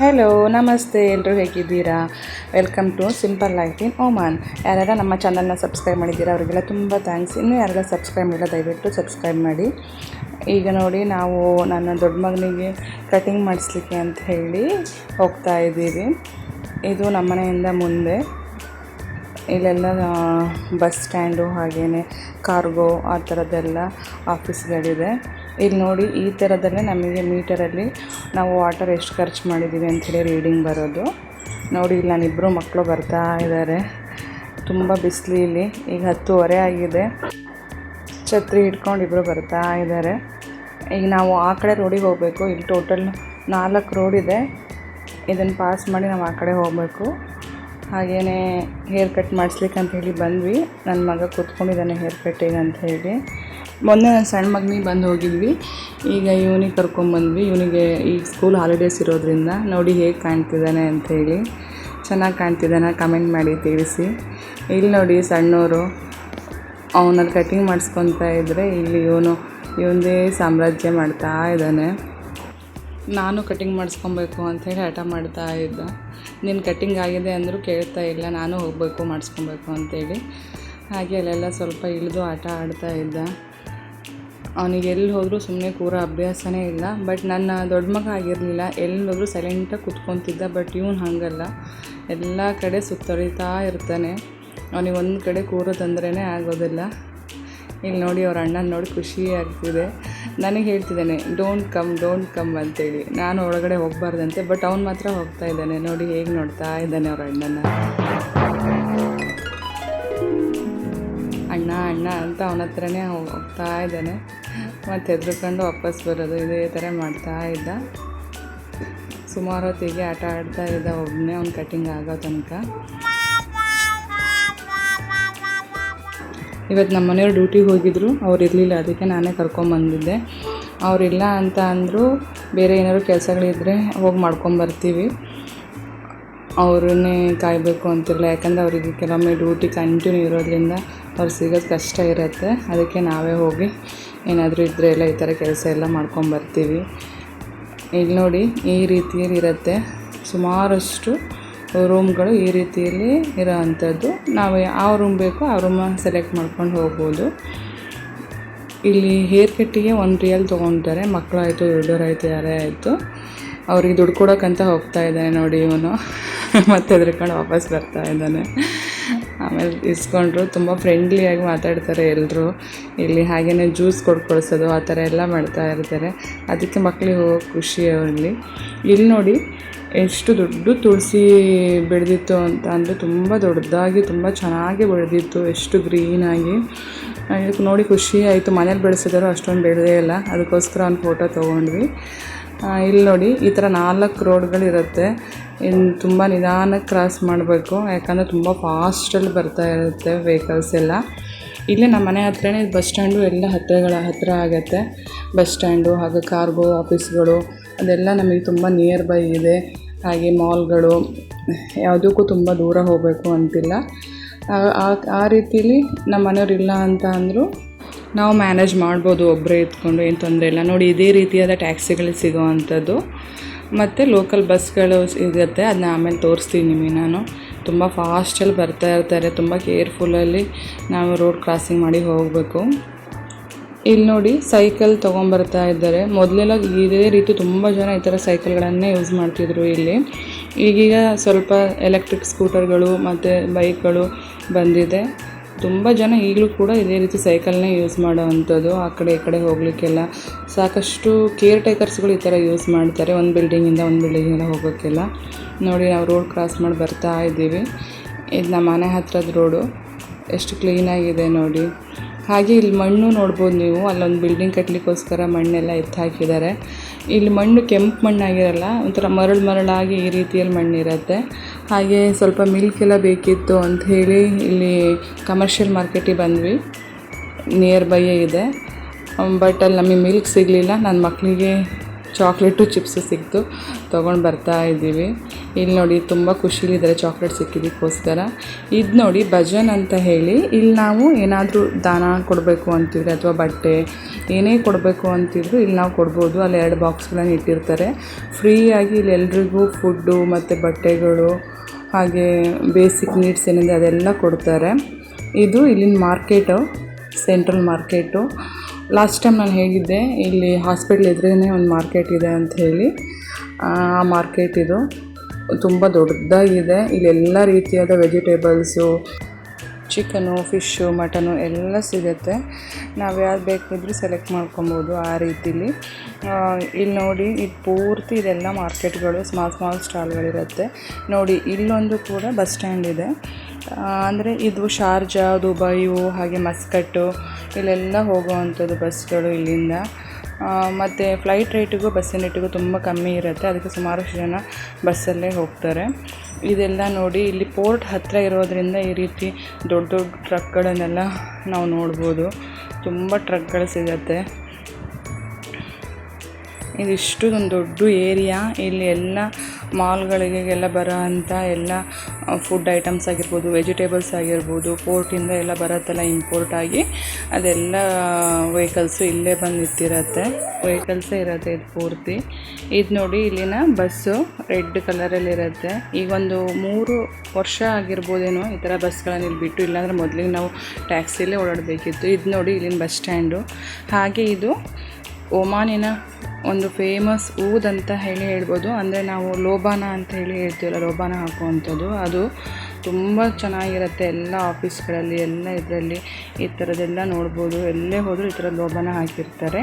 Hello ನಮಸ್ತೆ, ಎಲ್ಲರೂ ಹೇಗಿದ್ದೀರಾ? Welcome to simple life in Oman. ಯಾರ್ಯಾರ ನಮ್ಮ ಚಾನಲ್ನ ಸಬ್ಸ್ಕ್ರೈಬ್ ಮಾಡಿದ್ದೀರಾ ಅವರಿಗೆಲ್ಲ ತುಂಬ ಥ್ಯಾಂಕ್ಸ್. ಇನ್ನೂ ಯಾರೆಲ್ಲ ಸಬ್ಸ್ಕ್ರೈಬ್ ಮಾಡಿಲ್ಲ ದಯವಿಟ್ಟು ಸಬ್ಸ್ಕ್ರೈಬ್ ಮಾಡಿ. ಈಗ ನೋಡಿ, ನಾವು ನನ್ನ ದೊಡ್ಡ ಮಗನಿಗೆ ಕಟಿಂಗ್ ಮಾಡಿಸ್ಲಿಕ್ಕೆ ಅಂತ ಹೇಳಿ ಹೋಗ್ತಾ ಇದ್ದೀವಿ. ಇದು ನಮ್ಮ ಮನೆಯಿಂದ ಮುಂದೆ ಇಲ್ಲೆಲ್ಲ ಬಸ್ ಸ್ಟ್ಯಾಂಡು ಹಾಗೆಯೇ ಕಾರ್ಗೋ ಆ ಥರದ್ದೆಲ್ಲ ಆಫೀಸ್ಗಳಿದೆ. ಇಲ್ಲಿ ನೋಡಿ, ಈ ಥರದಲ್ಲೇ ನಮಗೆ ಮೀಟರಲ್ಲಿ ನಾವು ವಾಟರ್ ಎಷ್ಟು ಖರ್ಚು ಮಾಡಿದ್ದೀವಿ ಅಂಥೇಳಿ ರೀಡಿಂಗ್ ಬರೋದು. ನೋಡಿ, ಇಲ್ಲಿ ನಾನಿಬ್ಬರು ಮಕ್ಕಳು ಬರ್ತಾ ಇದ್ದಾರೆ. ತುಂಬ ಬಿಸಿಲು ಇಲ್ಲಿ. ಈಗ 10:30 ಆಗಿದೆ. ಛತ್ರಿ ಹಿಡ್ಕೊಂಡು ಇಬ್ಬರು ಬರ್ತಾ ಇದ್ದಾರೆ. ಈಗ ನಾವು ಆ ಕಡೆ ರೋಡಿಗೆ ಹೋಗಬೇಕು. ಇಲ್ಲಿ ಟೋಟಲ್ 4 ರೋಡ್ ಇದೆ. ಇದನ್ನು ಪಾಸ್ ಮಾಡಿ ನಾವು ಆ ಕಡೆ ಹೋಗಬೇಕು. ಹಾಗೆಯೇ ಹೇರ್ ಕಟ್ ಮಾಡಿಸ್ಲಿಕ್ಕೆ ಅಂತ ಹೇಳಿ ಬಂದ್ವಿ. ನನ್ನ ಮಗ ಕೂತ್ಕೊಂಡಿದ್ದಾನೆ ಹೇರ್ ಕಟ್ಟಿಗೆ ಅಂತ ಹೇಳಿ. ಮೊನ್ನೆ ನನ್ನ ಸಣ್ಣ ಮಗನಿಗೆ ಬಂದು ಹೋಗಿದ್ವಿ. ಈಗ ಇವನಿಗೆ ಕರ್ಕೊಂಬಂದ್ವಿ. ಇವನಿಗೆ ಈಗ ಸ್ಕೂಲ್ ಹಾಲಿಡೇಸ್ ಇರೋದ್ರಿಂದ ನೋಡಿ ಹೇಗೆ ಕಾಣ್ತಿದ್ದಾನೆ ಅಂಥೇಳಿ. ಚೆನ್ನಾಗಿ ಕಾಣ್ತಿದ್ದಾನೆ? ಕಮೆಂಟ್ ಮಾಡಿ ತಿಳಿಸಿ. ಇಲ್ಲಿ ನೋಡಿ, ಸಣ್ಣವರು ಅವನಲ್ಲಿ ಕಟಿಂಗ್ ಮಾಡಿಸ್ಕೊತಾ ಇದ್ದರೆ ಇಲ್ಲಿ ಇವನದೇ ಸಾಮ್ರಾಜ್ಯ ಮಾಡ್ತಾ ಇದ್ದಾನೆ. ನಾನು ಕಟಿಂಗ್ ಮಾಡಿಸ್ಕೊಬೇಕು ಅಂಥೇಳಿ ಹಠ ಮಾಡ್ತಾ ಇದ್ದ. ನಿನ್ನ ಕಟಿಂಗ್ ಆಗಿದೆ ಅಂದರೂ ಕೇಳ್ತಾ ಇಲ್ಲ, ನಾನು ಹೋಗಬೇಕು ಮಾಡಿಸ್ಕೊಬೇಕು ಅಂಥೇಳಿ. ಹಾಗೆ ಅಲ್ಲೆಲ್ಲ ಸ್ವಲ್ಪ ಇಳಿದು ಆಟ ಆಡ್ತಾ ಇದ್ದ. ಅವನಿಗೆ ಎಲ್ಲಿ ಹೋದರೂ ಸುಮ್ಮನೆ ಕೂರೋ ಅಭ್ಯಾಸನೇ ಇಲ್ಲ. ಬಟ್ ನನ್ನ ದೊಡ್ಡ ಮಗ ಆಗಿರಲಿಲ್ಲ, ಎಲ್ಲಿ ಹೋದರೂ ಸೈಲೆಂಟಾಗಿ ಕೂತ್ಕೊತಿದ್ದ. ಬಟ್ ಇವನು ಹಾಗಲ್ಲ, ಎಲ್ಲ ಕಡೆ ಸುತ್ತೊಳಿತಾ ಇರ್ತಾನೆ. ಅವನಿಗೆ ಒಂದು ಕಡೆ ಕೂರೋದಂದ್ರೇ ಆಗೋದಿಲ್ಲ. ಇಲ್ಲಿ ನೋಡಿ, ಅವ್ರ ಅಣ್ಣನ ನೋಡಿ ಖುಷಿ ಆಗ್ತಿದೆ. ನನಗೆ ಹೇಳ್ತಿದ್ದಾನೆ ಡೋಂಟ್ ಕಮ್ ಅಂತೇಳಿ. ನಾನು ಒಳಗಡೆ ಹೋಗಬಾರ್ದಂತೆ, ಬಟ್ ಅವ್ನು ಮಾತ್ರ ಹೋಗ್ತಾ ಇದ್ದಾನೆ. ನೋಡಿ ಹೇಗೆ ನೋಡ್ತಾ ಇದ್ದಾನೆ ಅವ್ರ ಅಣ್ಣನ. ಅಣ್ಣ ಅಂತ ಅವನ ಹತ್ರನೇ ಹೋಗ್ತಾ ಇದ್ದಾನೆ. ಮತ್ತು ಹೆದ್ರುಕೊಂಡು ವಾಪಸ್ ಬರೋದು, ಇದೇ ಥರ ಮಾಡ್ತಾ ಇದ್ದ. ಸುಮಾರು ಹೊತ್ತಿಗೆ ಆಟ ಆಡ್ತಾ ಇದ್ದ ಒಬ್ಬನೇ, ಅವ್ನು ಕಟಿಂಗ್ ಆಗೋ ತನಕ. ಇವತ್ತು ನಮ್ಮ ಮನೆಯವ್ರು ಡ್ಯೂಟಿಗೆ ಹೋಗಿದ್ರು, ಅವ್ರು ಇರಲಿಲ್ಲ, ಅದಕ್ಕೆ ನಾನೇ ಕರ್ಕೊಂಬಂದಿದ್ದೆ. ಅವರಿಲ್ಲ ಅಂತ ಅಂದರು ಬೇರೆ ಏನಾದ್ರು ಕೆಲಸಗಳಿದ್ದರೆ ಹೋಗಿ ಮಾಡ್ಕೊಂಬರ್ತೀವಿ. ಅವ್ರನ್ನೇ ಕಾಯಬೇಕು ಅಂತಿರಲ್ಲ, ಯಾಕಂದರೆ ಅವರಿಗೆ ಕೆಲವೊಮ್ಮೆ ಡ್ಯೂಟಿ ಕಂಟಿನ್ಯೂ ಇರೋದ್ರಿಂದ ಅವ್ರು ಸಿಗೋದು ಕಷ್ಟ ಇರುತ್ತೆ. ಅದಕ್ಕೆ ನಾವೇ ಹೋಗಿ ಏನಾದರೂ ಇದ್ದರೆ ಎಲ್ಲ ಈ ಥರ ಕೆಲಸ ಎಲ್ಲ ಮಾಡ್ಕೊಂಬರ್ತೀವಿ. ಇಲ್ಲಿ ನೋಡಿ, ಈ ರೀತಿಯಲ್ಲಿ ಇರುತ್ತೆ. ಸುಮಾರಷ್ಟು ರೂಮ್ಗಳು ಈ ರೀತಿಯಲ್ಲಿ ಇರೋ ಅಂಥದ್ದು. ನಾವು ಯಾವ ರೂಮ್ ಬೇಕೋ ಆ ರೂಮ ಸೆಲೆಕ್ಟ್ ಮಾಡ್ಕೊಂಡು ಹೋಗ್ಬೋದು. ಇಲ್ಲಿ ಹೇರ್ ಕಟ್ಟಿಗೆ 1 ರಿಯಲ್ ತೊಗೊತಾರೆ. ಮಕ್ಕಳಾಯಿತು, ದೊಡ್ಡವರಾಯಿತು, ಯಾರೇ ಆಯಿತು. ಅವ್ರಿಗೆ ದುಡ್ಡು ಕೊಡೋಕ್ಕಂತ ಹೋಗ್ತಾ ಇದ್ದಾನೆ ನೋಡಿ ಇವನು. ಮತ್ತೆ ಹೆದ್ರ್ಕೊಂಡು ವಾಪಸ್ ಬರ್ತಾ ಇದ್ದಾನೆ. ಆಮೇಲೆ ಇಸ್ಕೊಂಡ್ರು. ತುಂಬ ಫ್ರೆಂಡ್ಲಿಯಾಗಿ ಮಾತಾಡ್ತಾರೆ ಎಲ್ಲರೂ ಇಲ್ಲಿ. ಹಾಗೆಯೇ ಜ್ಯೂಸ್ ಕಳಿಸೋದು ಆ ಥರ ಎಲ್ಲ ಮಾಡ್ತಾ ಇರ್ತಾರೆ. ಅದಕ್ಕೆ ಮಕ್ಕಳಿಗೆ ಹೋಗೋ ಖುಷಿ ಅವರಲ್ಲಿ. ಇಲ್ಲಿ ನೋಡಿ, ಎಷ್ಟು ದೊಡ್ಡ ತುಳಸಿ ಬೆಳೆದಿತ್ತು ಅಂತ ಅಂದರೆ ತುಂಬ ದೊಡ್ಡದಾಗಿ ತುಂಬ ಚೆನ್ನಾಗಿ ಬೆಳೆದಿತ್ತು, ಎಷ್ಟು ಗ್ರೀನಾಗಿ. ಇದಕ್ಕೆ ನೋಡಿ ಖುಷಿ ಆಯಿತು. ಮನೇಲಿ ಬೆಳೆಸಿದ್ರು ಅಷ್ಟೊಂದು ಬೆಳೆದೇ ಇಲ್ಲ, ಅದಕ್ಕೋಸ್ಕರ ಒಂದು ಫೋಟೋ ತೊಗೊಂಡ್ವಿ. ಇಲ್ಲಿ ನೋಡಿ, ಈ ಥರ 4 ರೋಡ್ಗಳಿರುತ್ತೆ. ಇನ್ನು ತುಂಬ ನಿಧಾನಕ್ಕೆ ಕ್ರಾಸ್ ಮಾಡಬೇಕು, ಯಾಕಂದರೆ ತುಂಬ ಫಾಸ್ಟಲ್ಲಿ ಬರ್ತಾ ಇರುತ್ತೆ ವೆಹಿಕಲ್ಸ್ ಎಲ್ಲ. ಇಲ್ಲೇ ನಮ್ಮ ಮನೆ ಹತ್ರನೇ ಬಸ್ ಸ್ಟ್ಯಾಂಡು ಎಲ್ಲ ಹತ್ತಿರ ಆಗುತ್ತೆ. ಬಸ್ ಸ್ಟ್ಯಾಂಡು ಹಾಗೆ ಕಾರ್ಗೋ ಆಫೀಸ್ಗಳು ಅದೆಲ್ಲ ನಮಗೆ ತುಂಬ ನಿಯರ್ ಬೈ ಇದೆ. ಹಾಗೆ ಮಾಲ್ಗಳು, ಯಾವುದಕ್ಕೂ ತುಂಬ ದೂರ ಹೋಗಬೇಕು ಅಂತಿಲ್ಲ. ಆ ರೀತಿಲಿ ನಮ್ಮ ಮನೆಯವ್ರಿಲ್ಲ ಅಂತ ಅಂದರೂ ನಾವು ಮ್ಯಾನೇಜ್ ಮಾಡ್ಬೋದು, ಒಬ್ಬರೇ ಇದ್ಕೊಂಡು, ಏನು ತೊಂದರೆ ಇಲ್ಲ. ನೋಡಿ, ಇದೇ ರೀತಿಯಾದ ಟ್ಯಾಕ್ಸಿಗಳು ಸಿಗೋ ಅಂಥದ್ದು. ಮತ್ತು ಲೋಕಲ್ ಬಸ್ಗಳು ಸಿಗುತ್ತೆ, ಅದನ್ನ ಆಮೇಲೆ ತೋರಿಸ್ತೀನಿ ನಿಮಗೆ ನಾನು. ತುಂಬ ಫಾಸ್ಟಲ್ಲಿ ಬರ್ತಾ ಇರ್ತಾರೆ. ತುಂಬ ಕೇರ್ಫುಲ್ಲಲ್ಲಿ ನಾವು ರೋಡ್ ಕ್ರಾಸಿಂಗ್ ಮಾಡಿ ಹೋಗಬೇಕು. ಇಲ್ಲಿ ನೋಡಿ, ಸೈಕಲ್ ತೊಗೊಂಬರ್ತಾ ಇದ್ದಾರೆ. ಮೊದಲೆಲ್ಲ ಇದೇ ರೀತಿ ತುಂಬ ಜನ ಈ ಥರ ಸೈಕಲ್ಗಳನ್ನೇ ಯೂಸ್ ಮಾಡ್ತಿದ್ರು ಇಲ್ಲಿ. ಈಗೀಗ ಸ್ವಲ್ಪ ಎಲೆಕ್ಟ್ರಿಕ್ ಸ್ಕೂಟರ್ಗಳು ಮತ್ತು ಬೈಕ್ಗಳು ಬಂದಿದೆ. ತುಂಬ ಜನ ಈಗಲೂ ಕೂಡ ಇದೇ ರೀತಿ ಸೈಕಲ್ನೇ ಯೂಸ್ ಮಾಡೋ ಅಂಥದ್ದು. ಆ ಕಡೆ ಈ ಕಡೆ ಹೋಗಲಿಕ್ಕೆಲ್ಲ ಸಾಕಷ್ಟು ಕೇರ್ ಟೇಕರ್ಸ್ಗಳು ಈ ಥರ ಯೂಸ್ ಮಾಡ್ತಾರೆ, ಒಂದು ಬಿಲ್ಡಿಂಗಿಂದ ಒಂದು ಬಿಲ್ಡಿಂಗಿಂದ ಹೋಗೋಕ್ಕೆಲ್ಲ. ನೋಡಿ, ನಾವು ರೋಡ್ ಕ್ರಾಸ್ ಮಾಡಿ ಬರ್ತಾ ಇದ್ದೀವಿ. ಇದು ನಮ್ಮ ಮನೆ ಹತ್ರದ ರೋಡು, ಎಷ್ಟು ಕ್ಲೀನಾಗಿದೆ ನೋಡಿ. ಹಾಗೆ ಇಲ್ಲಿ ಮಣ್ಣು ನೋಡ್ಬೋದು ನೀವು. ಅಲ್ಲೊಂದು ಬಿಲ್ಡಿಂಗ್ ಕಟ್ಟಲಿಕ್ಕೋಸ್ಕರ ಮಣ್ಣೆಲ್ಲ ಎತ್ತಿ ಹಾಕಿದ್ದಾರೆ. ಇಲ್ಲಿ ಮಣ್ಣು ಕೆಂಪು ಮಣ್ಣಾಗಿರಲ್ಲ, ಒಂಥರ ಮರಳಾಗಿ ಈ ರೀತಿಯಲ್ಲಿ ಮಣ್ಣಿರುತ್ತೆ. ಹಾಗೆ ಸ್ವಲ್ಪ ಮಿಲ್ಕೆಲ್ಲ ಬೇಕಿತ್ತು ಅಂಥೇಳಿ ಇಲ್ಲಿ ಕಮರ್ಷಿಯಲ್ ಮಾರ್ಕೆಟಿಗೆ ಬಂದ್ವಿ. ನಿಯರ್ ಬೈಯೇ ಇದೆ. ಬಟ್ ಅಲ್ಲಿ ನಮಗೆ ಮಿಲ್ಕ್ ಸಿಗಲಿಲ್ಲ. ನನ್ನ ಮಕ್ಕಳಿಗೆ ಚಾಕ್ಲೇಟು ಚಿಪ್ಸು ಸಿಕ್ತು, ತೊಗೊಂಡು ಬರ್ತಾ ಇದ್ದೀವಿ. ಇಲ್ಲಿ ನೋಡಿ ತುಂಬ ಖುಷಿಲಿದ್ದಾರೆ ಚಾಕ್ಲೇಟ್ ಸಿಕ್ಕಿದ್ದಕ್ಕೋಸ್ಕರ. ಇದು ನೋಡಿ ಭಜನ್ ಅಂತ ಹೇಳಿ, ಇಲ್ಲಿ ನಾವು ಏನಾದರೂ ದಾನ ಕೊಡಬೇಕು ಅಂತಿದ್ರೆ ಅಥವಾ ಬಟ್ಟೆ ಏನೇ ಕೊಡಬೇಕು ಅಂತಿದ್ರು ಇಲ್ಲಿ ನಾವು ಕೊಡ್ಬೋದು. ಅಲ್ಲಿ 2 ಬಾಕ್ಸ್ಗಳನ್ನು ಇಟ್ಟಿರ್ತಾರೆ ಫ್ರೀಯಾಗಿ. ಇಲ್ಲಿ ಎಲ್ರಿಗೂ ಫುಡ್ಡು ಮತ್ತು ಬಟ್ಟೆಗಳು ಹಾಗೆ ಬೇಸಿಕ್ ನೀಡ್ಸ್ ಏನಿದೆ ಅದೆಲ್ಲ ಕೊಡ್ತಾರೆ. ಇದು ಇಲ್ಲಿನ market, central market. Last time ನಾನು ಹೇಳಿದ್ದೆ ಇಲ್ಲಿ ಹಾಸ್ಪಿಟ್ಲ್ ಎದುರೇ ಒಂದು ಮಾರ್ಕೆಟ್ ಇದೆ ಅಂತ ಹೇಳಿ. ಆ ಮಾರ್ಕೆಟ್ ಇದು ತುಂಬ ದೊಡ್ಡದಾಗಿದೆ. ಇಲ್ಲೆಲ್ಲ ರೀತಿಯಾದ ವೆಜಿಟೇಬಲ್ಸು, ಚಿಕನು, ಫಿಶ್ಶು, ಮಟನು ಎಲ್ಲ ಸಿಗುತ್ತೆ. ನಾವು ಯಾವ್ದು ಬೇಕಿದ್ರೂ ಸೆಲೆಕ್ಟ್ ಮಾಡ್ಕೊಬೋದು ಆ ರೀತಿಲಿ. ಇಲ್ಲಿ ನೋಡಿ ಇದು ಪೂರ್ತಿ ಇದೆಲ್ಲ ಮಾರ್ಕೆಟ್ಗಳು, ಸ್ಮಾಲ್ ಸ್ಟಾಲ್ಗಳಿರುತ್ತೆ ನೋಡಿ. ಇಲ್ಲೊಂದು ಕೂಡ ಬಸ್ ಸ್ಟ್ಯಾಂಡ್ ಇದೆ. ಅಂದರೆ ಇದು ಶಾರ್ಜಾ, ದುಬೈಯು ಹಾಗೆ ಮಸ್ಕಟ್ಟು ಇಲ್ಲೆಲ್ಲ ಹೋಗುವಂಥದ್ದು ಬಸ್ಗಳು ಇಲ್ಲಿಂದ. ಮತ್ತು ಫ್ಲೈಟ್ ರೇಟಿಗೂ ಬಸ್ಸಿನ ರೇಟಿಗೂ ತುಂಬ ಕಮ್ಮಿ ಇರುತ್ತೆ, ಅದಕ್ಕೆ ಸುಮಾರು ಜನ ಬಸ್ಸಲ್ಲೇ ಹೋಗ್ತಾರೆ. ಇದೆಲ್ಲ ನೋಡಿ ಇಲ್ಲಿ ಪೋರ್ಟ್ ಹತ್ತಿರ ಇರೋದರಿಂದ ಈ ರೀತಿ ದೊಡ್ಡ ದೊಡ್ಡ ಟ್ರಕ್ಗಳನ್ನೆಲ್ಲ ನಾವು ನೋಡ್ಬೋದು. ತುಂಬ ಟ್ರಕ್ಗಳು ಸಿಗುತ್ತೆ. ಇದಿಷ್ಟು ಒಂದು ದೊಡ್ಡ ಏರಿಯಾ. ಇಲ್ಲಿ ಎಲ್ಲ ಮಾಲ್ಗಳಿಗೆಲ್ಲ ಬರೋ ಅಂಥ ಎಲ್ಲ ಫುಡ್ ಐಟಮ್ಸ್ ಆಗಿರ್ಬೋದು, ವೆಜಿಟೇಬಲ್ಸ್ ಆಗಿರ್ಬೋದು, ಪೋರ್ಟಿಂದ ಎಲ್ಲ ಬರುತ್ತಲ್ಲ ಇಂಪೋರ್ಟ್ ಆಗಿ, ಅದೆಲ್ಲ ವೆಹಿಕಲ್ಸು ಇಲ್ಲೇ ಬಂದು ನಿಂತಿರುತ್ತೆ. ವೆಹಿಕಲ್ಸೇ ಇರುತ್ತೆ ಇದು ಪೂರ್ತಿ. ಇದು ನೋಡಿ ಇಲ್ಲಿನ ಬಸ್ಸು ರೆಡ್ ಕಲರಲ್ಲಿರುತ್ತೆ. ಈಗ ಒಂದು 3 ವರ್ಷ ಆಗಿರ್ಬೋದೇನೋ ಈ ಥರ ಬಸ್ಗಳನ್ನು ಇಲ್ಲಿ ಬಿಟ್ಟು, ಇಲ್ಲಾಂದರೆ ಮೊದಲಿಗೆ ನಾವು ಟ್ಯಾಕ್ಸಿಯಲ್ಲೇ ಓಡಾಡಬೇಕಿತ್ತು. ಇದು ನೋಡಿ ಇಲ್ಲಿನ ಬಸ್ ಸ್ಟ್ಯಾಂಡು. ಹಾಗೆ ಇದು ಒಮಾನಿನ ಒಂದು ಫೇಮಸ್ ಊದ್ ಅಂತ ಹೇಳ್ಬೋದು. ಅಂದರೆ ನಾವು ಲೋಬಾನ ಅಂತ ಹೇಳ್ತೀವಲ್ಲ, ಲೋಬಾನ ಹಾಕುವಂಥದ್ದು. ಅದು ತುಂಬ ಚೆನ್ನಾಗಿರುತ್ತೆ. ಎಲ್ಲ ಆಫೀಸ್ಗಳಲ್ಲಿ ಎಲ್ಲ ಇದರಲ್ಲಿ ಈ ಥರದ್ದೆಲ್ಲ ನೋಡ್ಬೋದು. ಎಲ್ಲೇ ಹೋದರೂ ಈ ಥರ ಲೋಬಾನ ಹಾಕಿರ್ತಾರೆ.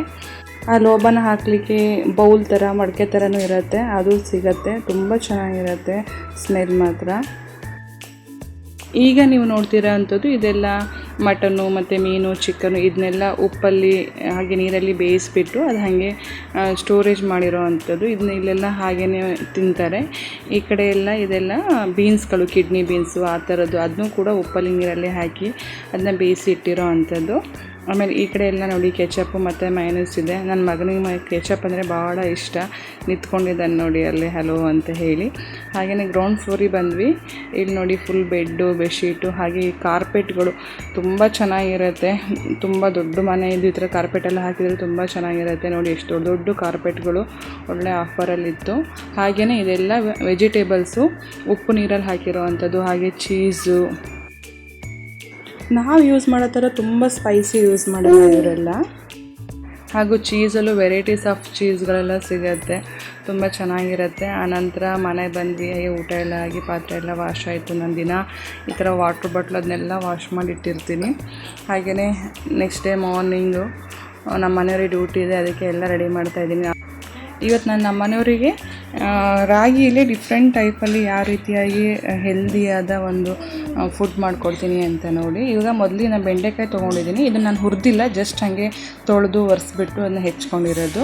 ಆ ಲೋಬಾನ ಹಾಕಲಿಕ್ಕೆ ಬೌಲ್ ಥರ, ಮಡಕೆ ಥರನೂ ಇರುತ್ತೆ, ಅದು ಸಿಗುತ್ತೆ. ತುಂಬ ಚೆನ್ನಾಗಿರುತ್ತೆ ಸ್ಮೆಲ್ ಮಾತ್ರ. ಈಗ ನೀವು ನೋಡ್ತಿರೋ ಅಂಥದ್ದು ಇದೆಲ್ಲ ಮಟನ್ನು ಮತ್ತು ಮೀನು, ಚಿಕನ್ನು ಇದನ್ನೆಲ್ಲ ಉಪ್ಪಲ್ಲಿ ಹಾಗೆ ನೀರಲ್ಲಿ ಬೇಯಿಸಿಬಿಟ್ಟು ಅದು ಹಾಗೆ ಸ್ಟೋರೇಜ್ ಮಾಡಿರೋ ಅಂಥದ್ದು. ಇದನ್ನ ಇಲ್ಲೆಲ್ಲ ಹಾಗೇ ತಿಂತಾರೆ. ಈ ಕಡೆ ಎಲ್ಲ ಇದೆಲ್ಲ ಬೀನ್ಸ್ಗಳು, ಕಿಡ್ನಿ ಬೀನ್ಸು ಆ ಥರದ್ದು, ಅದನ್ನೂ ಕೂಡ ಉಪ್ಪಲ್ಲಿ ನೀರಲ್ಲಿ ಹಾಕಿ ಅದನ್ನ ಬೇಯಿಸಿ ಇಟ್ಟಿರೋ ಅಂಥದ್ದು. ಆಮೇಲೆ ಈ ಕಡೆ ಎಲ್ಲ ನೋಡಿ ಕೆಚಪ್ಪು ಮತ್ತು ಮೈನಸ್ ಇದೆ. ನನ್ನ ಮಗನಿಗೆ ಕೆಚಪ್ ಅಂದರೆ ಭಾಳ ಇಷ್ಟ. ನಿಂತ್ಕೊಂಡಿದ್ದಾನೆ ನೋಡಿ ಅಲ್ಲಿ ಹಲೋ ಅಂತ ಹೇಳಿ. ಹಾಗೆಯೇ ಗ್ರೌಂಡ್ ಫ್ಲೋರಿಗೆ ಬಂದ್ವಿ. ಇಲ್ಲಿ ನೋಡಿ ಫುಲ್ ಬೆಡ್ಡು, ಬೆಡ್ಶೀಟು ಹಾಗೆ ಈ ಕಾರ್ಪೆಟ್ಗಳು ತುಂಬ ಚೆನ್ನಾಗಿರುತ್ತೆ. ತುಂಬ ದೊಡ್ಡ ಮನೆ ಇದು, ಈ ಥರ ಕಾರ್ಪೆಟೆಲ್ಲ ಹಾಕಿದರೆ ತುಂಬ ಚೆನ್ನಾಗಿರುತ್ತೆ. ನೋಡಿ ಎಷ್ಟು ದೊಡ್ಡ ದೊಡ್ಡ ಕಾರ್ಪೆಟ್ಗಳು ಒಳ್ಳೆ ಆಫರಲ್ಲಿತ್ತು. ಹಾಗೆಯೇ ಇದೆಲ್ಲ ವೆಜಿಟೇಬಲ್ಸು ಉಪ್ಪು ನೀರಲ್ಲಿ ಹಾಕಿರೋ ಅಂಥದ್ದು. ಹಾಗೆ ಚೀಸು ನಾವು ಯೂಸ್ ಮಾಡೋ ಥರ ತುಂಬ ಸ್ಪೈಸಿ ಯೂಸ್ ಮಾಡೋದು ಇವರೆಲ್ಲ. ಹಾಗೂ ಚೀಸಲ್ಲೂ ವೆರೈಟೀಸ್ ಆಫ್ ಚೀಸ್ಗಳೆಲ್ಲ ಸಿಗುತ್ತೆ, ತುಂಬ ಚೆನ್ನಾಗಿರುತ್ತೆ. ಆನಂತರ ಮನೆಗೆ ಬಂದ್ವಿ, ಹಾಗೆ ಊಟ ಎಲ್ಲ ಆಗಿ ಪಾತ್ರೆ ಎಲ್ಲ ವಾಶ್ ಆಯಿತು. ನಾನು ದಿನ ಈ ಥರ ವಾಟ್ರ್ ಬಾಟ್ಲ್ ಅದನ್ನೆಲ್ಲ ವಾಶ್ ಮಾಡಿಟ್ಟಿರ್ತೀನಿ. ಹಾಗೆಯೇ ನೆಕ್ಸ್ಟ್ ಡೇ ಮಾರ್ನಿಂಗು ನಮ್ಮ ಮನೆಯವ್ರಿಗೆ ಡ್ಯೂಟಿ ಇದೆ, ಅದಕ್ಕೆ ಎಲ್ಲ ರೆಡಿ ಮಾಡ್ತಾಯಿದ್ದೀನಿ. ಇವತ್ತು ನಾನು ನಮ್ಮ ಮನೆಯವರಿಗೆ ರಾಗಿಯಲ್ಲಿ ಡಿಫ್ರೆಂಟ್ ಟೈಪಲ್ಲಿ ಯಾವ ರೀತಿಯಾಗಿ ಹೆಲ್ದಿಯಾದ ಒಂದು ಫುಡ್ ಮಾಡ್ಕೊಡ್ತೀನಿ ಅಂತ ನೋಡಿ. ಇವಾಗ ಮೊದಲಿಗೆ ನಾನು ಬೆಂಡೆಕಾಯಿ ತೊಗೊಂಡಿದ್ದೀನಿ. ಇದನ್ನು ನಾನು ಹುರಿದಿಲ್ಲ, ಜಸ್ಟ್ ಹಾಗೆ ತೊಳೆದು ಒರೆಸ್ಬಿಟ್ಟು ಅದನ್ನ ಹೆಚ್ಕೊಂಡಿರೋದು.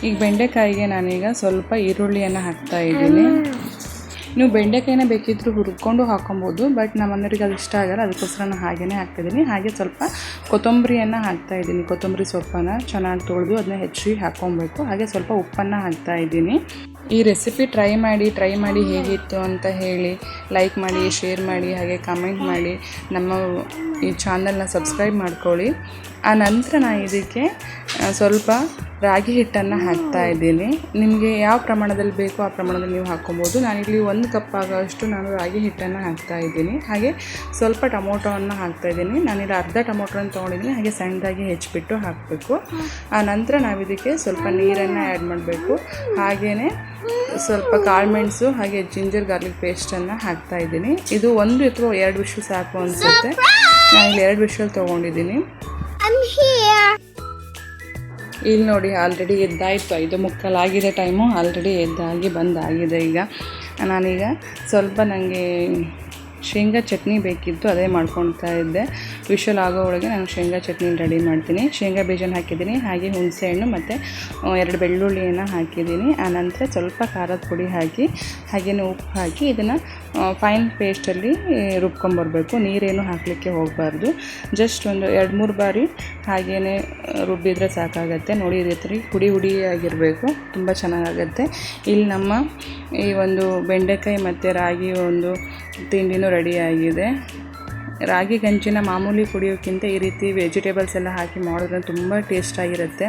ಈಗ ಬೆಂಡೆಕಾಯಿಗೆ ನಾನೀಗ ಸ್ವಲ್ಪ ಈರುಳ್ಳಿಯನ್ನು ಹಾಕ್ತಾಯಿದ್ದೀನಿ. ನೀವು ಬೆಂಡೆಕಾಯಿನ ಬೇಕಿದ್ದರೂ ಹುರ್ಕೊಂಡು ಹಾಕೊಬೋದು, ಬಟ್ ನಮ್ಮ ಮನೆಯವ್ರಿಗೆ ಅದು ಇಷ್ಟ ಆಗಲ್ಲ, ಅದಕ್ಕೋಸ್ಕರ ನಾನು ಹಾಗೇ ಹಾಕ್ತಾಯಿದ್ದೀನಿ. ಹಾಗೆ ಸ್ವಲ್ಪ ಕೊತ್ತಂಬರಿಯನ್ನು ಹಾಕ್ತಾಯಿದ್ದೀನಿ. ಕೊತ್ತಂಬರಿ ಸೊಪ್ಪನ್ನು ಚೆನ್ನಾಗಿ ತೊಳೆದು ಅದನ್ನ ಹೆಚ್ಚಿ ಹಾಕ್ಕೊಬೇಕು. ಹಾಗೆ ಸ್ವಲ್ಪ ಉಪ್ಪನ್ನು ಹಾಕ್ತಾಯಿದ್ದೀನಿ. ಈ ರೆಸಿಪಿ ಟ್ರೈ ಮಾಡಿ ಹೇಗಿತ್ತು ಅಂತ ಹೇಳಿ ಲೈಕ್ ಮಾಡಿ, ಶೇರ್ ಮಾಡಿ, ಹಾಗೆ ಕಮೆಂಟ್ ಮಾಡಿ. ನಮ್ಮ ಈ ಚಾನಲ್ನ ಸಬ್ಸ್ಕ್ರೈಬ್ ಮಾಡ್ಕೊಳ್ಳಿ. ಆ ನಂತರ ನಾನು ಇದಕ್ಕೆ ಸ್ವಲ್ಪ ರಾಗಿ ಹಿಟ್ಟನ್ನು ಹಾಕ್ತಾಯಿದ್ದೀನಿ. ನಿಮಗೆ ಯಾವ ಪ್ರಮಾಣದಲ್ಲಿ ಬೇಕೋ ಆ ಪ್ರಮಾಣದಲ್ಲಿ ನೀವು ಹಾಕ್ಕೊಬೋದು. ನಾನಿಲ್ಲಿ 1 ಕಪ್ ಆಗೋಷ್ಟು ನಾನು ರಾಗಿ ಹಿಟ್ಟನ್ನು ಹಾಕ್ತಾಯಿದ್ದೀನಿ. ಹಾಗೆ ಸ್ವಲ್ಪ ಟೊಮೊಟೊವನ್ನು ಹಾಕ್ತಾಯಿದ್ದೀನಿ. ನಾನಿಲ್ಲಿ ಅರ್ಧ ಟೊಮೊಟೊನ ತೊಗೊಂಡಿದ್ದೀನಿ. ಹಾಗೆ ಸಣ್ಣದಾಗಿ ಹೆಚ್ಚಿಬಿಟ್ಟು ಹಾಕಬೇಕು. ಆ ನಂತರ ನಾವು ಇದಕ್ಕೆ ಸ್ವಲ್ಪ ನೀರನ್ನು ಆ್ಯಡ್ ಮಾಡಬೇಕು. ಹಾಗೆಯೇ ಸ್ವಲ್ಪ ಕಾಳುಮೆಣಸು ಹಾಗೆ ಜಿಂಜರ್ ಗಾರ್ಲಿಕ್ ಪೇಸ್ಟನ್ನು ಹಾಕ್ತಾಯಿದ್ದೀನಿ. ಇದು 1 ಅಥವಾ 2 ವಿಷಲ್ ಸಾಕು ಅನಿಸುತ್ತೆ. ನಾನಿಲ್ಲಿ 2 ವಿಷಲ್ ತೊಗೊಂಡಿದ್ದೀನಿ. ಇಲ್ಲಿ ನೋಡಿ ಆಲ್ರೆಡಿ ಎದ್ದಾಯಿತು. 5:45 ಆಗಿದೆ ಟೈಮು. ಆಲ್ರೆಡಿ ಎದ್ದಾಗಿ ಬಂದಾಗಿದೆ. ಈಗ ನಾನೀಗ ಸ್ವಲ್ಪ ನನಗೆ ಶೇಂಗಾ ಚಟ್ನಿ ಬೇಕಿತ್ತು, ಅದೇ ಮಾಡ್ಕೊಳ್ತಾ ಇದ್ದೆ. ವಿಷಲ್ ಆಗೋ ಒಳಗೆ ನಾನು ಶೇಂಗಾ ಚಟ್ನಿ ರೆಡಿ ಮಾಡ್ತೀನಿ. ಶೇಂಗಾ ಬೀಜನ ಹಾಕಿದ್ದೀನಿ, ಹಾಗೆ ಹುಣಸೆಹಣ್ಣು ಮತ್ತು 2 ಬೆಳ್ಳುಳ್ಳಿಯನ್ನು ಹಾಕಿದ್ದೀನಿ. ಆನಂತರ ಸ್ವಲ್ಪ ಖಾರದ ಪುಡಿ ಹಾಕಿ ಹಾಗೆಯೇ ಉಪ್ಪು ಹಾಕಿ ಇದನ್ನು ಫೈನ್ ಪೇಸ್ಟಲ್ಲಿ ರುಬ್ಕೊಂಬರ್ಬೇಕು. ನೀರೇನು ಹಾಕಲಿಕ್ಕೆ ಹೋಗಬಾರ್ದು. ಜಸ್ಟ್ ಒಂದು 2-3 ಬಾರಿ ಹಾಗೆಯೇ ರುಬ್ಬಿದರೆ ಸಾಕಾಗತ್ತೆ. ನೋಡಿ, ಇದೇ ಥರ ಹುಡಿಯಾಗಿರಬೇಕು, ತುಂಬ ಚೆನ್ನಾಗಾಗತ್ತೆ. ಇಲ್ಲಿ ನಮ್ಮ ಈ ಒಂದು ಬೆಂಡೆಕಾಯಿ ಮತ್ತು ರಾಗಿ ಒಂದು ತಿಂಡಿನೂ ರೆಡಿಯಾಗಿದೆ. ರಾಗಿ ಗಂಜಿನ ಮಾಮೂಲಿ ಕುಡಿಯೋಕ್ಕಿಂತ ಈ ರೀತಿ ವೆಜಿಟೇಬಲ್ಸ್ ಎಲ್ಲ ಹಾಕಿ ಮಾಡಿದ್ರೆ ತುಂಬ ಟೇಸ್ಟಾಗಿರುತ್ತೆ.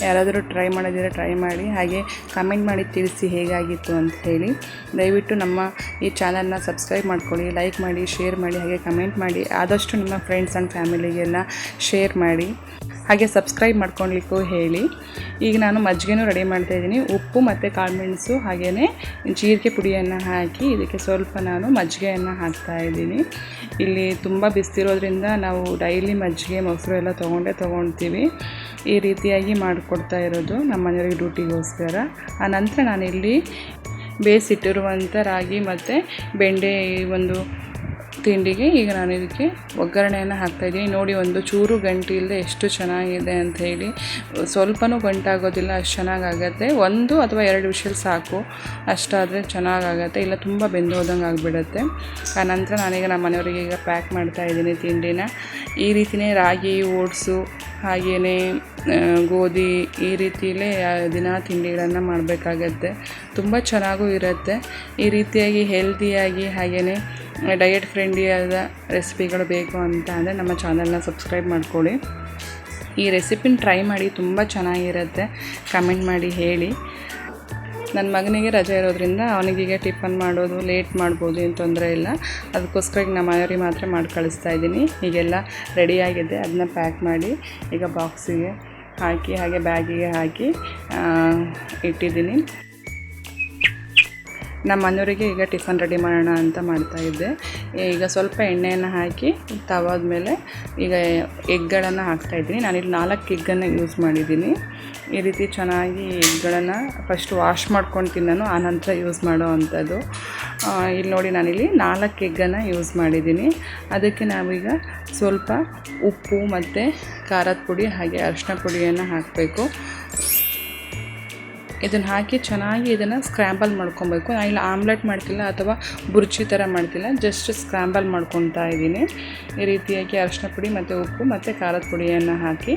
ಯಾರಾದರೂ ಟ್ರೈ ಮಾಡೋದಿದ್ರೆ ಟ್ರೈ ಮಾಡಿ, ಹಾಗೆ ಕಮೆಂಟ್ ಮಾಡಿ ತಿಳಿಸಿ ಹೇಗಾಗಿತ್ತು ಅಂತ ಹೇಳಿ. ದಯವಿಟ್ಟು ನಮ್ಮ ಈ ಚಾನಲ್ನ ಸಬ್ಸ್ಕ್ರೈಬ್ ಮಾಡ್ಕೊಳ್ಳಿ, ಲೈಕ್ ಮಾಡಿ, ಶೇರ್ ಮಾಡಿ, ಹಾಗೆ ಕಮೆಂಟ್ ಮಾಡಿ. ಆದಷ್ಟು ನಿಮ್ಮ ಫ್ರೆಂಡ್ಸ್ ಆ್ಯಂಡ್ ಫ್ಯಾಮಿಲಿಗೆಲ್ಲ ಶೇರ್ ಮಾಡಿ, ಹಾಗೆ ಸಬ್ಸ್ಕ್ರೈಬ್ ಮಾಡ್ಕೊಳ್ಲಿಕ್ಕೂ ಹೇಳಿ. ಈಗ ನಾನು ಮಜ್ಜಿಗೆನೂ ರೆಡಿ ಮಾಡ್ತಾಯಿದ್ದೀನಿ. ಉಪ್ಪು ಮತ್ತು ಕಾಳುಮೆಣಸು ಹಾಗೆಯೇ ಜೀರಿಗೆ ಪುಡಿಯನ್ನು ಹಾಕಿ ಇದಕ್ಕೆ ಸ್ವಲ್ಪ ನಾನು ಮಜ್ಜಿಗೆಯನ್ನು ಹಾಕ್ತಾಯಿದ್ದೀನಿ. ಇಲ್ಲಿ ತುಂಬ ಬಿಸಿರೋದ್ರಿಂದ ನಾವು ಡೈಲಿ ಮಜ್ಜಿಗೆ ಮೊಸರು ಎಲ್ಲ ತೊಗೊಳ್ತೀವಿ. ಈ ರೀತಿಯಾಗಿ ಮಾಡಿಕೊಡ್ತಾ ಇರೋದು ನಮ್ಮ ಮನೆಯವರಿಗೆ ಡ್ಯೂಟಿಗೋಸ್ಕರ. ಆನಂತರ ನಾನಿಲ್ಲಿ ಬೇಯಿಸಿಟ್ಟಿರುವಂಥ ರಾಗಿ ಮತ್ತು ಬೆಂಡೆ ಈ ಒಂದು ತಿಂಡಿಗೆ ಈಗ ನಾನು ಇದಕ್ಕೆ ಒಗ್ಗರಣೆಯನ್ನು ಹಾಕ್ತಾಯಿದ್ದೀನಿ. ನೋಡಿ, ಒಂದು ಚೂರು ಗಂಟು ಇಲ್ಲದೆ ಎಷ್ಟು ಚೆನ್ನಾಗಿದೆ ಅಂತ ಹೇಳಿ. ಸ್ವಲ್ಪನೂ ಗಂಟಾಗೋದಿಲ್ಲ, ಅಷ್ಟು ಚೆನ್ನಾಗಾಗತ್ತೆ. 1 ಅಥವಾ 2 ವಿಷಲ್ ಸಾಕು, ಅಷ್ಟಾದರೆ ಚೆನ್ನಾಗಾಗತ್ತೆ. ಇಲ್ಲ ತುಂಬ ಬೆಂದು ಹೋದಂಗೆ ಆಗಿಬಿಡುತ್ತೆ. ಆನಂತರ ನಾನೀಗ ನಮ್ಮ ಮನೆಯವರಿಗೆ ಈಗ ಪ್ಯಾಕ್ ಮಾಡ್ತಾಯಿದ್ದೀನಿ ತಿಂಡಿನ. ಈ ರೀತಿಯೇ ರಾಗಿ, ಓಟ್ಸು ಹಾಗೆಯೇ ಗೋಧಿ ಈ ರೀತಿಯಲ್ಲೇ ದಿನ ತಿಂಡಿಗಳನ್ನು ಮಾಡಬೇಕಾಗತ್ತೆ. ತುಂಬ ಚೆನ್ನಾಗೂ ಇರುತ್ತೆ. ಈ ರೀತಿಯಾಗಿ ಹೆಲ್ದಿಯಾಗಿ ಹಾಗೆಯೇ ಡಯಟ್ ಫ್ರೆಂಡ್ಲಿಯಾದ ರೆಸಿಪಿಗಳು ಬೇಕು ಅಂತ ಅಂದರೆ ನಮ್ಮ ಚಾನಲ್ನ ಸಬ್ಸ್ಕ್ರೈಬ್ ಮಾಡ್ಕೊಳ್ಳಿ. ಈ ರೆಸಿಪಿನ ಟ್ರೈ ಮಾಡಿ, ತುಂಬ ಚೆನ್ನಾಗಿರುತ್ತೆ. ಕಮೆಂಟ್ ಮಾಡಿ ಹೇಳಿ. ನನ್ನ ಮಗನಿಗೆ ರಜೆ ಇರೋದ್ರಿಂದ ಅವನಿಗೀಗ ಟಿಫನ್ ಮಾಡೋದು ಲೇಟ್ ಮಾಡ್ಬೋದು, ಏನು ತೊಂದರೆ ಇಲ್ಲ. ಅದಕ್ಕೋಸ್ಕರ ಈಗ ನಮ್ಮ ಮನೆಯವ್ರಿಗೆ ಮಾತ್ರ ಮಾಡಿ ಕಳಿಸ್ತಾ ಇದ್ದೀನಿ. ಹೀಗೆಲ್ಲ ರೆಡಿಯಾಗಿದೆ, ಅದನ್ನ ಪ್ಯಾಕ್ ಮಾಡಿ ಈಗ ಬಾಕ್ಸಿಗೆ ಹಾಕಿ ಹಾಗೆ ಬ್ಯಾಗಿಗೆ ಹಾಕಿ ಇಟ್ಟಿದ್ದೀನಿ. ನಮ್ಮ ಮನೆಯವರಿಗೆ ಈಗ ಟಿಫನ್ ರೆಡಿ ಮಾಡೋಣ ಅಂತ ಮಾಡ್ತಾಯಿದ್ದೆ. ಈಗ ಸ್ವಲ್ಪ ಎಣ್ಣೆಯನ್ನು ಹಾಕಿ ತವಾದ ಮೇಲೆ ಈಗ ಎಗ್ಗಳನ್ನು ಹಾಕ್ತಾಯಿದ್ದೀನಿ. ನಾನಿಲ್ಲಿ 4 ಎಗ್ಗನ್ನು ಯೂಸ್ ಮಾಡಿದ್ದೀನಿ. ಈ ರೀತಿ ಚೆನ್ನಾಗಿ ಎಗ್ಗಳನ್ನು ಫಸ್ಟ್ ವಾಶ್ ಮಾಡ್ಕೊಳ್ತೀನಿ ನಾನು, ಆನಂತರ ಯೂಸ್ ಮಾಡೋ ಅಂಥದ್ದು. ಇಲ್ಲಿ ನೋಡಿ, ನಾನಿಲ್ಲಿ 4 ಎಗ್ಗನ್ನು ಯೂಸ್ ಮಾಡಿದ್ದೀನಿ. ಅದಕ್ಕೆ ನಾವೀಗ ಸ್ವಲ್ಪ ಉಪ್ಪು ಮತ್ತು ಖಾರದ ಪುಡಿ ಹಾಗೆ ಅರಿಶಿನ ಪುಡಿಯನ್ನು ಹಾಕಬೇಕು. ಇದನ್ನು ಹಾಕಿ ಚೆನ್ನಾಗಿ ಇದನ್ನು ಸ್ಕ್ರ್ಯಾಂಬಲ್ ಮಾಡ್ಕೊಬೇಕು. ನಾನು ಇಲ್ಲಿ ಆಮ್ಲೆಟ್ ಮಾಡ್ತಿಲ್ಲ ಅಥವಾ ಬುರ್ಜಿ ಥರ ಮಾಡ್ತಿಲ್ಲ, ಜಸ್ಟ್ ಸ್ಕ್ರ್ಯಾಂಬಲ್ ಮಾಡ್ಕೊತಾ ಇದ್ದೀನಿ. ಈ ರೀತಿಯಾಗಿ ಅರಿಶಿನ ಪುಡಿ ಮತ್ತು ಉಪ್ಪು ಮತ್ತು ಖಾರದ ಪುಡಿಯನ್ನು ಹಾಕಿ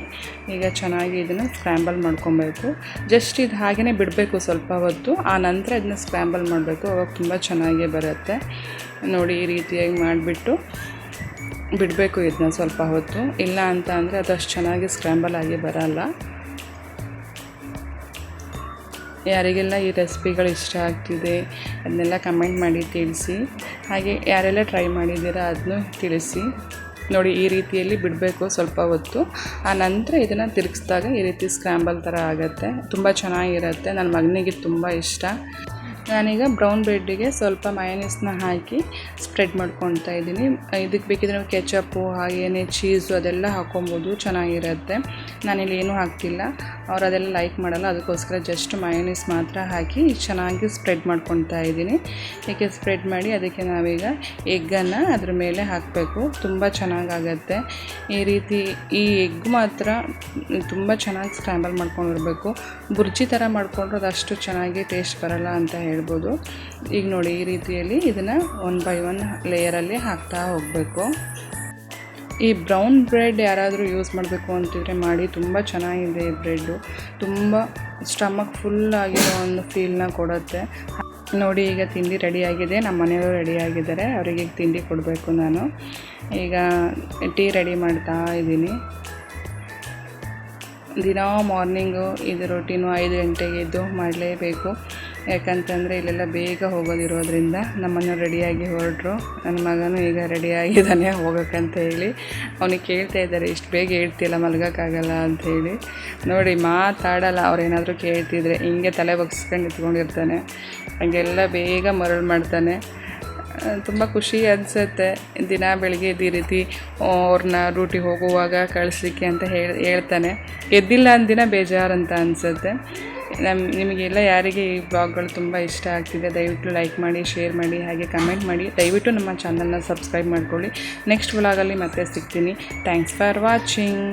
ಈಗ ಚೆನ್ನಾಗಿ ಇದನ್ನು ಸ್ಕ್ರ್ಯಾಂಬಲ್ ಮಾಡ್ಕೊಬೇಕು. ಜಸ್ಟ್ ಇದು ಹಾಗೆಯೇ ಬಿಡಬೇಕು ಸ್ವಲ್ಪ ಹೊತ್ತು, ಆ ನಂತರ ಇದನ್ನ ಸ್ಕ್ರ್ಯಾಂಬಲ್ ಮಾಡಬೇಕು. ಅವಾಗ ತುಂಬ ಚೆನ್ನಾಗೇ ಬರುತ್ತೆ. ನೋಡಿ, ಈ ರೀತಿಯಾಗಿ ಮಾಡಿಬಿಟ್ಟು ಬಿಡಬೇಕು ಇದನ್ನ ಸ್ವಲ್ಪ ಹೊತ್ತು. ಇಲ್ಲ ಅಂತ ಅಂದರೆ ಅದು ಅಷ್ಟು ಚೆನ್ನಾಗಿ ಸ್ಕ್ರ್ಯಾಂಬಲ್ ಆಗಿ ಬರಲ್ಲ. ಯಾರಿಗೆಲ್ಲ ಈ ರೆಸಿಪಿಗಳು ಇಷ್ಟ ಆಗ್ತಿದೆ ಅದನ್ನೆಲ್ಲ ಕಮೆಂಟ್ ಮಾಡಿ ತಿಳಿಸಿ. ಹಾಗೆ ಯಾರೆಲ್ಲ ಟ್ರೈ ಮಾಡಿದ್ದೀರಾ ಅದನ್ನು ತಿಳಿಸಿ. ನೋಡಿ, ಈ ರೀತಿಯಲ್ಲಿ ಬಿಡಬೇಕು ಸ್ವಲ್ಪ ಹೊತ್ತು. ಆ ನಂತರ ಇದನ್ನು ತಿರುಗಿಸಿದಾಗ ಈ ರೀತಿ ಸ್ಕ್ರ್ಯಾಂಬಲ್ ಥರ ಆಗುತ್ತೆ. ತುಂಬ ಚೆನ್ನಾಗಿರುತ್ತೆ. ನನ್ನ ಮಗನಿಗೆ ತುಂಬ ಇಷ್ಟ. ನಾನೀಗ ಬ್ರೌನ್ ಬ್ರೆಡ್ಡಿಗೆ ಸ್ವಲ್ಪ ಮಯೋನೀಸ್ನ ಹಾಕಿ ಸ್ಪ್ರೆಡ್ ಮಾಡ್ಕೊತಾ ಇದ್ದೀನಿ. ಇದಕ್ಕೆ ಬೇಕಿದ್ರೆ ನಾವು ಕೆಚಪ್ಪು ಹಾಗೆಯೇ ಚೀಸು ಅದೆಲ್ಲ ಹಾಕ್ಕೊಬೋದು, ಚೆನ್ನಾಗಿರುತ್ತೆ. ನಾನಿಲ್ಲಿ ಏನೂ ಹಾಕ್ತಿಲ್ಲ, ಅವ್ರು ಅದೆಲ್ಲ ಲೈಕ್ ಮಾಡಲ್ಲ. ಅದಕ್ಕೋಸ್ಕರ ಜಸ್ಟ್ ಮಯೋನೀಸ್ ಮಾತ್ರ ಹಾಕಿ ಚೆನ್ನಾಗಿ ಸ್ಪ್ರೆಡ್ ಮಾಡ್ಕೊತಾ ಇದ್ದೀನಿ. ಹೀಗೆ ಸ್ಪ್ರೆಡ್ ಮಾಡಿ ಅದಕ್ಕೆ ನಾವೀಗ ಎಗ್ಗನ್ನು ಅದ್ರ ಮೇಲೆ ಹಾಕಬೇಕು. ತುಂಬ ಚೆನ್ನಾಗಾಗತ್ತೆ. ಈ ರೀತಿ ಈ ಎಗ್ ಮಾತ್ರ ತುಂಬ ಚೆನ್ನಾಗಿ ಸ್ಕ್ರ್ಯಾಂಬಲ್ ಮಾಡ್ಕೊಂಡಿರಬೇಕು. ಬುರ್ಜಿ ಥರ ಮಾಡಿಕೊಂಡ್ರೆ ಅದಷ್ಟು ಚೆನ್ನಾಗಿ ಟೇಸ್ಟ್ ಬರಲ್ಲ ಅಂತ ಹೇಳ್ಬೋದು. ಈಗ ನೋಡಿ, ಈ ರೀತಿಯಲ್ಲಿ ಇದನ್ನು 1 by 1 ಲೇಯರಲ್ಲಿ ಹಾಕ್ತಾ ಹೋಗಬೇಕು. ಈ ಬ್ರೌನ್ ಬ್ರೆಡ್ ಯಾರಾದರೂ ಯೂಸ್ ಮಾಡಬೇಕು ಅಂತಿದ್ರೆ ಮಾಡಿ, ತುಂಬ ಚೆನ್ನಾಗಿದೆ ಈ ಬ್ರೆಡ್ಡು. ತುಂಬ ಸ್ಟಮಕ್ ಫುಲ್ ಆಗಿರೋ ಒಂದು ಫೀಲ್ನ ಕೊಡುತ್ತೆ. ನೋಡಿ, ಈಗ ತಿಂಡಿ ರೆಡಿಯಾಗಿದೆ. ನಮ್ಮ ಮನೆಯವರು ರೆಡಿಯಾಗಿದ್ದಾರೆ, ಅವರಿಗೆ ತಿಂಡಿ ಕೊಡಬೇಕು. ನಾನು ಈಗ ಟೀ ರೆಡಿ ಮಾಡ್ತಾ ಇದ್ದೀನಿ. ದಿನ ಮಾರ್ನಿಂಗು ಇದು ರೊಟೀನು 5 ಗಂಟೆಗೆ ಎದ್ದು ಮಾಡಲೇಬೇಕು. ಯಾಕಂತಂದರೆ ಇಲ್ಲೆಲ್ಲ ಬೇಗ ಹೋಗೋದಿರೋದ್ರಿಂದ ನಮ್ಮನ್ನು ರೆಡಿಯಾಗಿ ಹೊರಟರು. ನನ್ನ ಮಗನೂ ಈಗ ರೆಡಿಯಾಗಿದ್ದಾನೆ ಹೋಗೋಕ್ಕಂತ ಹೇಳಿ. ಅವನಿಗೆ ಕೇಳ್ತಾ ಇದ್ದಾರೆ, ಇಷ್ಟು ಬೇಗ ಹೇಳ್ತಿಲ್ಲ, ಮಲಗೋಕ್ಕಾಗಲ್ಲ ಅಂಥೇಳಿ. ನೋಡಿ, ಮಾತಾಡಲ್ಲ. ಅವ್ರೇನಾದರೂ ಕೇಳ್ತಿದ್ರೆ ಹಿಂಗೆ ತಲೆ ಬಗ್ಸ್ಕೊಂಡು ನಿಂತ್ಕೊಂಡಿರ್ತಾನೆ. ಹಾಗೆಲ್ಲ ಬೇಗ ಮರಳು ಮಾಡ್ತಾನೆ. ತುಂಬ ಖುಷಿ ಅನಿಸುತ್ತೆ ದಿನ ಬೆಳಗ್ಗೆ ಈ ರೀತಿ ಅವ್ರನ್ನ ಡ್ಯೂಟಿಗೆ ಹೋಗುವಾಗ ಕಳಿಸ್ಲಿಕ್ಕೆ ಅಂತ ಹೇಳ್ತಾನೆ. ಎದ್ದಿಲ್ಲ ಅಂದಿನ ಬೇಜಾರು ಅಂತ ಅನಿಸುತ್ತೆ. ನಿಮಗೆಲ್ಲ ಯಾರಿಗೆ ಈ ಬ್ಲಾಗ್ಗಳು ತುಂಬ ಇಷ್ಟ ಆಗ್ತಿದೆ ದಯವಿಟ್ಟು ಲೈಕ್ ಮಾಡಿ, ಶೇರ್ ಮಾಡಿ, ಹಾಗೆ ಕಮೆಂಟ್ ಮಾಡಿ. ದಯವಿಟ್ಟು ನಮ್ಮ ಚಾನಲ್ನ ಸಬ್ಸ್ಕ್ರೈಬ್ ಮಾಡ್ಕೊಳ್ಳಿ. ನೆಕ್ಸ್ಟ್ ವ್ಲಾಗಲ್ಲಿ ಮತ್ತೆ ಸಿಗ್ತೀನಿ. Thanks for watching.